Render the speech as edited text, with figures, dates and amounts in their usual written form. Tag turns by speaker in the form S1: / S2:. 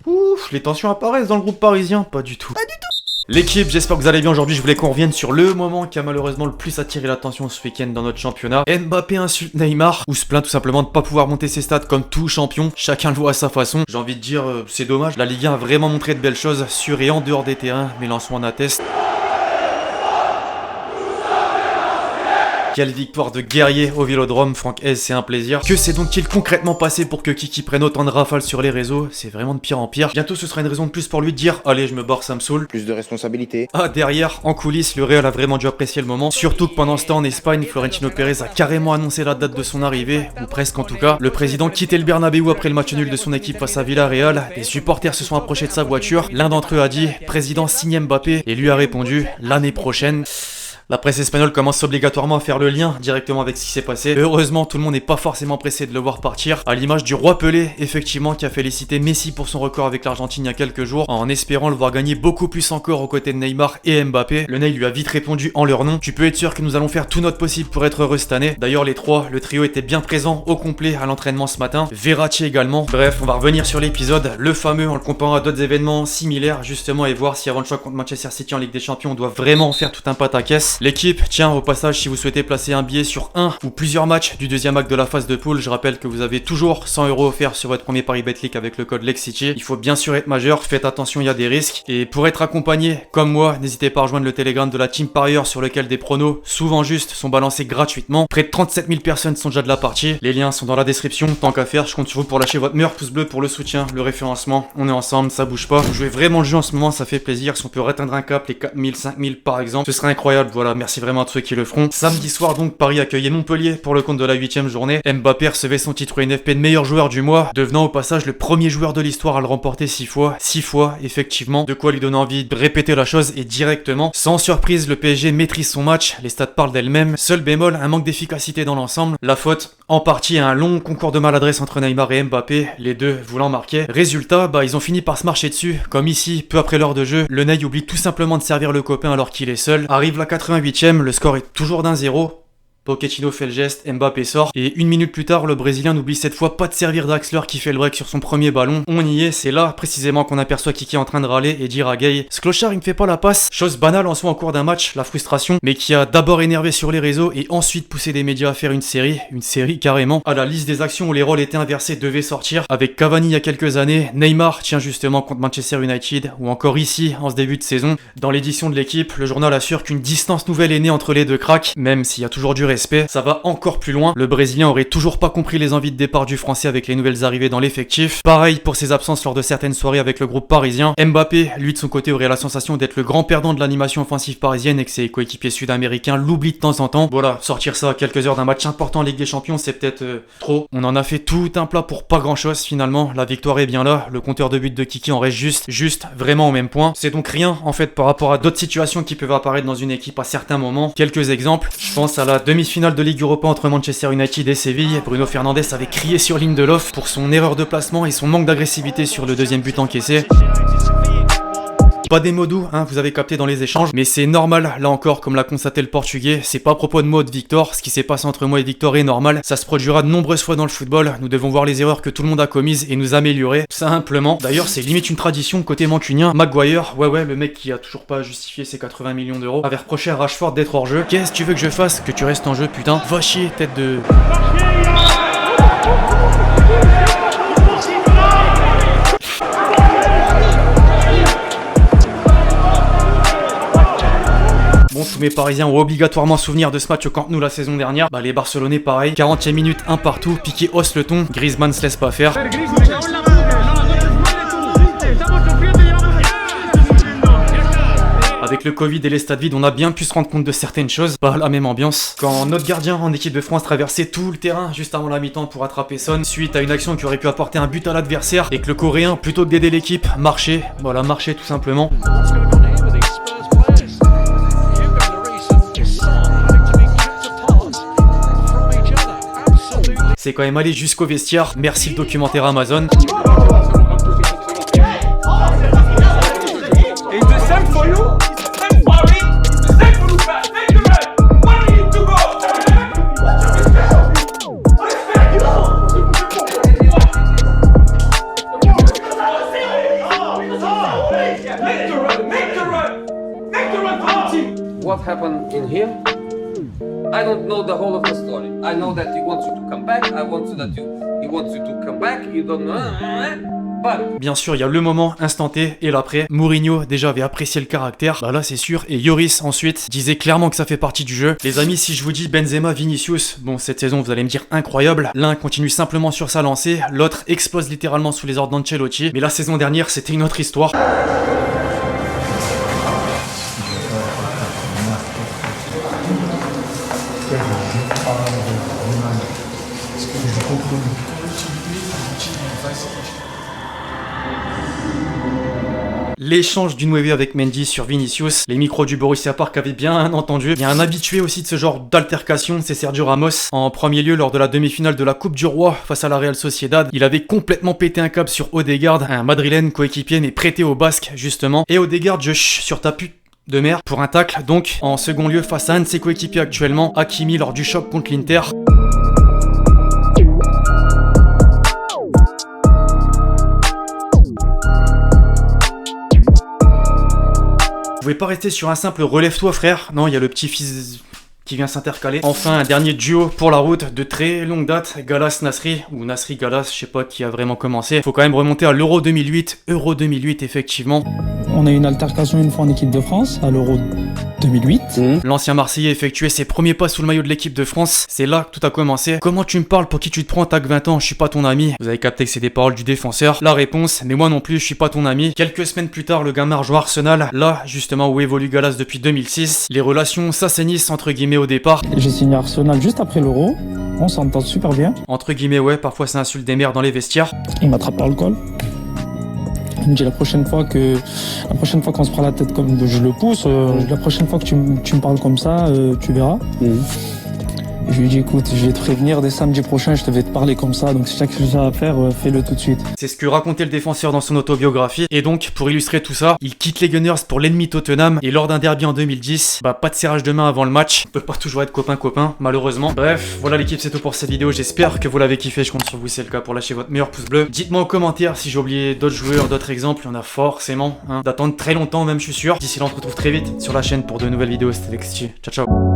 S1: Ouf, les tensions apparaissent dans le groupe parisien. Pas du tout. L'équipe, j'espère que vous allez bien. Aujourd'hui, je voulais qu'on revienne sur le moment qui a malheureusement le plus attiré l'attention ce week-end dans notre championnat. Mbappé insulte Neymar, ou se plaint tout simplement de pas pouvoir monter ses stats comme tout champion. Chacun le voit à sa façon. J'ai envie de dire, c'est dommage. La Ligue 1 a vraiment montré de belles choses sur et en dehors des terrains, mais Lensois en atteste. Quelle victoire de guerrier au Vélodrome, Franck Hez, c'est un plaisir. Que s'est donc-il concrètement passé pour que Kiki prenne autant de rafales sur les réseaux? C'est vraiment de pire en pire. Bientôt ce sera une raison de plus pour lui de dire « Allez, je me barre, ça me saoule ».
S2: Plus de responsabilité.
S1: Ah, derrière, en coulisses, le Real a vraiment dû apprécier le moment. Surtout que pendant ce temps en Espagne, Florentino Pérez a carrément annoncé la date de son arrivée, ou presque en tout cas. Le président quittait le Bernabéu après le match nul de son équipe face à Villarreal. Les supporters se sont approchés de sa voiture. L'un d'entre eux a dit « Président, signe Mbappé » et lui a répondu « L'année prochaine ». La presse espagnole commence obligatoirement à faire le lien directement avec ce qui s'est passé. Heureusement, tout le monde n'est pas forcément pressé de le voir partir, à l'image du roi Pelé, effectivement, qui a félicité Messi pour son record avec l'Argentine il y a quelques jours, en espérant le voir gagner beaucoup plus encore aux côtés de Neymar et Mbappé. Le Ney lui a vite répondu en leur nom. Tu peux être sûr que nous allons faire tout notre possible pour être heureux cette année. D'ailleurs, les trois, le trio était bien présent au complet à l'entraînement ce matin. Verratti également. Bref, on va revenir sur l'épisode, le fameux, en le comparant à d'autres événements similaires, justement, et voir si avant le choix contre Manchester City en Ligue des Champions, on doit vraiment faire tout un pataquès. L'équipe, tiens, au passage, si vous souhaitez placer un billet sur un ou plusieurs matchs du deuxième acte de la phase de poule, je rappelle que vous avez toujours 100 € offerts sur votre premier pari Betclic avec le code LEXCITY. Il faut bien sûr être majeur, faites attention, il y a des risques. Et pour être accompagné, comme moi, n'hésitez pas à rejoindre le Telegram de la Team Parieur sur lequel des pronos, souvent justes, sont balancés gratuitement. Près de 37 000 personnes sont déjà de la partie. Les liens sont dans la description. Tant qu'à faire, je compte sur vous pour lâcher votre meilleur pouce bleu pour le soutien, le référencement. On est ensemble, ça bouge pas. Vous jouez vraiment le jeu en ce moment, ça fait plaisir. Si on peut atteindre un cap, les 4000, 5000 par exemple, ce serait incroyable. Voilà, merci vraiment à tous ceux qui le feront. Samedi soir donc, Paris accueillait Montpellier pour le compte de la 8ème journée. Mbappé recevait son titre NFP de meilleur joueur du mois, devenant au passage le premier joueur de l'histoire à le remporter 6 fois. 6 fois, effectivement, de quoi lui donner envie de répéter la chose et directement. Sans surprise, le PSG maîtrise son match, les stats parlent d'elles-mêmes. Seul bémol, un manque d'efficacité dans l'ensemble. La faute, en partie, à un long concours de maladresse entre Neymar et Mbappé, les deux voulant marquer. Résultat, ils ont fini par se marcher dessus. Comme ici, peu après l'heure de jeu, le Ney oublie tout simplement de servir le copain alors qu'il est seul. Arrive la 88ème, le score est toujours d'1-0. Pochettino fait le geste, Mbappé sort, et une minute plus tard, le Brésilien n'oublie cette fois pas de servir Draxler qui fait le break sur son premier ballon. On y est, c'est là précisément qu'on aperçoit Kiki en train de râler et dire à Gay, ce clochard il me fait pas la passe. Chose banale en soi en cours d'un match, la frustration, mais qui a d'abord énervé sur les réseaux et ensuite poussé des médias à faire une série carrément. À la liste des actions où les rôles étaient inversés devait sortir, avec Cavani il y a quelques années, Neymar tient justement contre Manchester United, ou encore ici en ce début de saison. Dans l'édition de l'équipe, le journal assure qu'une distance nouvelle est née entre les deux cracks, même s'il y a toujours du respect, ça va encore plus loin. Le Brésilien aurait toujours pas compris les envies de départ du Français avec les nouvelles arrivées dans l'effectif. Pareil pour ses absences lors de certaines soirées avec le groupe parisien. Mbappé, lui de son côté, aurait la sensation d'être le grand perdant de l'animation offensive parisienne et que ses coéquipiers sud-américains l'oublient de temps en temps. Voilà, sortir ça à quelques heures d'un match important en Ligue des Champions, c'est peut-être trop. On en a fait tout un plat pour pas grand-chose finalement. La victoire est bien là. Le compteur de but de Kiki en reste juste vraiment au même point. C'est donc rien en fait par rapport à d'autres situations qui peuvent apparaître dans une équipe à certains moments. Quelques exemples. Je pense à la demi-finale de Ligue Europa entre Manchester United et Séville. Bruno Fernandes avait crié sur Lindelof pour son erreur de placement et son manque d'agressivité sur le deuxième but encaissé. Pas des mots doux, vous avez capté dans les échanges, mais c'est normal, là encore, comme l'a constaté le portugais, c'est pas à propos de moi de Victor, ce qui s'est passé entre moi et Victor est normal, ça se produira de nombreuses fois dans le football, nous devons voir les erreurs que tout le monde a commises et nous améliorer, simplement. D'ailleurs, c'est limite une tradition côté mancunien, Maguire, ouais, le mec qui a toujours pas justifié ses 80 millions d'euros, avait reproché à Rashford d'être hors jeu. Qu'est-ce que tu veux que je fasse? Que tu restes en jeu, putain. Va chier, tête de... Bon, tous mes Parisiens ont obligatoirement souvenir de ce match au Camp Nou la saison dernière. Les Barcelonais pareil, 40e minute, un partout, Piqué hausse le ton, Griezmann se laisse pas faire. Avec le Covid et les stades vides, on a bien pu se rendre compte de certaines choses. Pas la même ambiance. Quand notre gardien en équipe de France traversait tout le terrain juste avant la mi-temps pour attraper Son, suite à une action qui aurait pu apporter un but à l'adversaire, et que le Coréen, plutôt que d'aider l'équipe, marchait. Voilà, marchait tout simplement. C'est quand même allé jusqu'au vestiaire. Merci le documentaire Amazon.
S2: don't know the whole of the story. I know that he wants you to come back. I want you that he wants you to come back. You don't know. But...
S1: Bien sûr, il y a le moment instanté et l'après. Mourinho déjà avait apprécié le caractère, bah là c'est sûr. Et Lloris ensuite disait clairement que ça fait partie du jeu. Les amis, si je vous dis Benzema, Vinicius, bon cette saison vous allez me dire incroyable. L'un continue simplement sur sa lancée, l'autre explose littéralement sous les ordres d'Ancelotti. Mais la saison dernière c'était une autre histoire. L'échange du 9 avec Mendy sur Vinicius, les micros du Borussia Park avaient bien entendu. Il y a un habitué aussi de ce genre d'altercation, c'est Sergio Ramos. En premier lieu, lors de la demi-finale de la Coupe du Roi face à la Real Sociedad, il avait complètement pété un câble sur Odegaard, un madrilène coéquipier mais prêté au Basque justement. Et Odegaard, je sur ta pute de merde pour un tacle. Donc en second lieu, face à un de ses coéquipiers actuellement, Hakimi lors du choc contre l'Inter. Vous pouvez pas rester sur un simple relève-toi frère. Non, il y a le petit-fils qui vient s'intercaler. Enfin, un dernier duo pour la route de très longue date, Gallas-Nasri, ou Nasri-Gallas, je sais pas qui a vraiment commencé. Faut quand même remonter à l'Euro 2008. Euro 2008, effectivement.
S3: On a eu une altercation une fois en équipe de France, à l'Euro 2008.
S1: L'ancien Marseillais effectuait ses premiers pas sous le maillot de l'équipe de France. C'est là que tout a commencé. Comment tu me parles, pour qui tu te prends, t'as que 20 ans, je suis pas ton ami. Vous avez capté que c'est des paroles du défenseur. La réponse, mais moi non plus, je suis pas ton ami. Quelques semaines plus tard, le gamin rejoint Arsenal, là, justement, où évolue Gallas depuis 2006. Les relations s'assainissent, entre guillemets, au départ.
S3: J'ai signé Arsenal juste après l'Euro, on s'entend super bien.
S1: Entre guillemets, ouais, parfois ça insulte des mères dans les vestiaires.
S3: Il m'attrape par le col. Il me dit la prochaine fois qu'on se prend la tête comme je le pousse, la prochaine fois que tu me parles comme ça, tu verras. Je lui dis écoute, je vais te prévenir dès samedi prochain, je vais te parler comme ça, donc si tu as quelque chose à faire, fais-le tout de suite.
S1: C'est ce que racontait le défenseur dans son autobiographie. Et donc, pour illustrer tout ça, il quitte les Gunners pour l'ennemi Tottenham. Et lors d'un derby en 2010, bah pas de serrage de main avant le match. On peut pas toujours être copain, malheureusement. Bref, voilà l'équipe, c'est tout pour cette vidéo. J'espère que vous l'avez kiffé. Je compte sur vous, c'est le cas, pour lâcher votre meilleur pouce bleu. Dites-moi en commentaire si j'ai oublié d'autres joueurs, d'autres exemples. Il y en a forcément, d'attendre très longtemps même, je suis sûr. D'ici là, on se retrouve très vite sur la chaîne pour de nouvelles vidéos. C'était Lexi. Ciao, ciao.